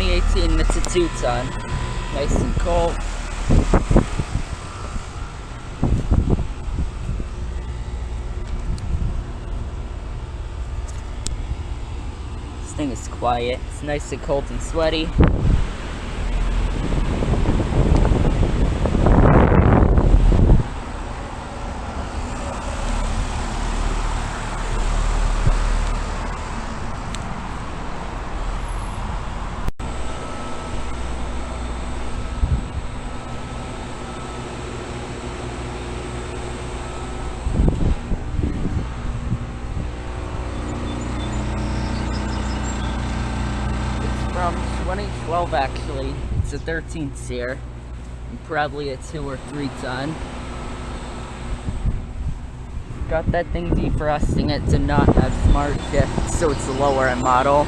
2018 and it's a 2-ton. Nice and cold. This thing is quiet. It's nice and cold and sweaty. From 2012 actually. It's a 13 seer and probably a 2 or 3 ton. Got that thing defrosting. It did not have smart shift, so it's a lower end model.